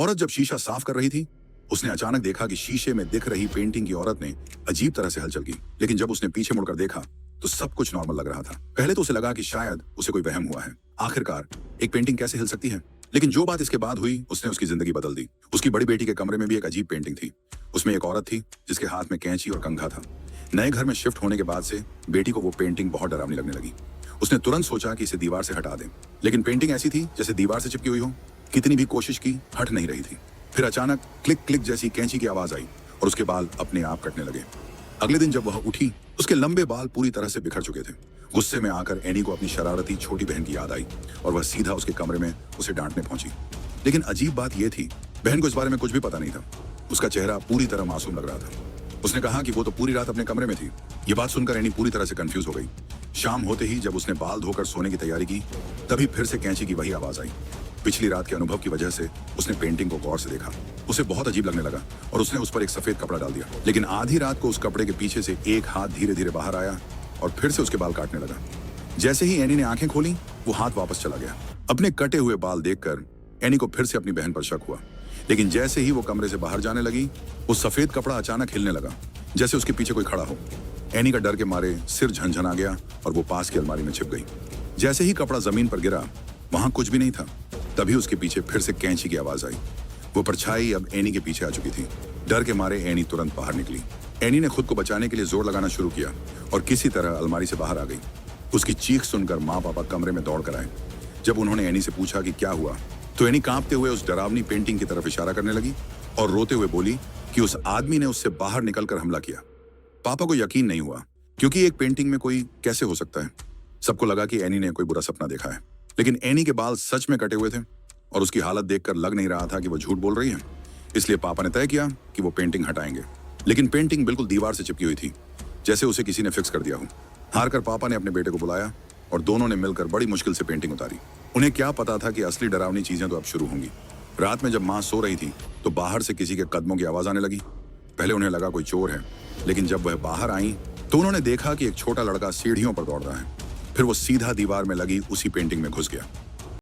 औरत जब शीशा साफ कर रही थी, उसने अचानक देखा कि शीशे में दिख रही पेंटिंग की औरत ने अजीब तरह से हलचल की। लेकिन जब उसने पीछे मुड़कर देखा तो सब कुछ नॉर्मल लग रहा था। पहले तो उसे लगा कि शायद उसे कोई वहम हुआ है। आखिरकार एक पेंटिंग कैसे हिल सकती है? लेकिन जो बात इसके बाद हुई उसने उसकी जिंदगी बदल दी। उसकी बड़ी बेटी के कमरे में भी एक अजीब पेंटिंग थी। उसमें एक औरत थी जिसके हाथ में कैंची और कंघा था। नए घर में शिफ्ट होने के बाद से बेटी को वो पेंटिंग बहुत डरावनी लगने लगी। उसने तुरंत सोचा कि इसे दीवार से हटा दें, लेकिन पेंटिंग ऐसी थी जैसे दीवार से चिपकी हुई हो। कितनी भी कोशिश की, हट नहीं रही थी। फिर अचानक क्लिक क्लिक जैसी कैंची की आवाज आई और उसके बाल अपने आप कटने लगे। अगले दिन जब वह उठी, उसके लंबे बाल पूरी तरह से बिखर चुके थे। गुस्से में आकर एनी को अपनी शरारती छोटी बहन की याद आई और वह सीधा उसके कमरे में उसे डांटने पहुंची। लेकिन अजीब बात यह थी, बहन को इस बारे में कुछ भी पता नहीं था। उसका चेहरा पूरी तरह मासूम लग रहा था। उसने कहा कि वो तो पूरी रात अपने कमरे में थी। ये बात सुनकर एनी पूरी तरह से कंफ्यूज हो गई। शाम होते ही जब उसने बाल धोकर सोने की तैयारी की, तभी फिर से कैंची की वही आवाज आई। पिछली रात के अनुभव की वजह से उसने पेंटिंग को गौर से देखा। उसे बहुत अजीब लगने लगा और उसने उस पर एक सफेद कपड़ा डाल दिया। लेकिन आधी रात को उस कपड़े के पीछे से एक हाथ धीरे धीरे बाहर आया और फिर से उसके बाल काटने लगा। जैसे ही एनी ने आंखें खोली, वो हाथ वापस चला गया। अपने कटे हुए बाल देखकर एनी को फिर से अपनी बहन पर शक हुआ। लेकिन जैसे ही वो कमरे से बाहर जाने लगी, वो सफेद कपड़ा अचानक हिलने लगा, जैसे उसके पीछे कोई खड़ा हो। एनी का डर के मारे सिर झनझना गया और वो पास की अलमारी में छिप गई। जैसे ही कपड़ा जमीन पर गिरा, वहां कुछ भी नहीं था। तभी उसके पीछे फिर से कैंची की आवाज आई। वो परछाई अब एनी के पीछे आ चुकी थी। डर के मारे एनी तुरंत बाहर निकली। एनी ने खुद को बचाने के लिए जोर लगाना शुरू किया और किसी तरह अलमारी से बाहर आ गई। उसकी चीख सुनकर माँ पापा कमरे में दौड़ कर आए। जब उन्होंने एनी से पूछा कि क्या हुआ, तो एनी कांपते हुए उस डरावनी पेंटिंग की तरफ इशारा करने लगी और रोते हुए बोली कि उस आदमी ने उससे बाहर निकलकर हमला किया। पापा को यकीन नहीं हुआ, क्योंकि एक पेंटिंग में कोई कैसे हो सकता है। सबको लगा कि एनी ने कोई बुरा सपना देखा है। लेकिन एनी के बाल सच में कटे हुए थे और उसकी हालत देखकर लग नहीं रहा था कि वो झूठ बोल रही है। इसलिए पापा ने तय किया कि वो पेंटिंग हटाएंगे। लेकिन पेंटिंग बिल्कुल दीवार से चिपकी हुई थी, जैसे उसे किसी ने फिक्स कर दिया हो। हारकर पापा ने अपने बेटे को बुलाया और दोनों ने मिलकर बड़ी मुश्किल से पेंटिंग उतारी। उन्हें क्या पता था कि असली डरावनी चीजें तो अब शुरू होंगी। रात में जब माँ सो रही थी तो बाहर से किसी के कदमों की आवाज आने लगी। पहले उन्हें लगा कोई चोर है, लेकिन जब वह बाहर आई तो उन्होंने देखा कि एक छोटा लड़का सीढ़ियों पर दौड़ रहा है। फिर वो सीधा दीवार में लगी उसी पेंटिंग में घुस गया।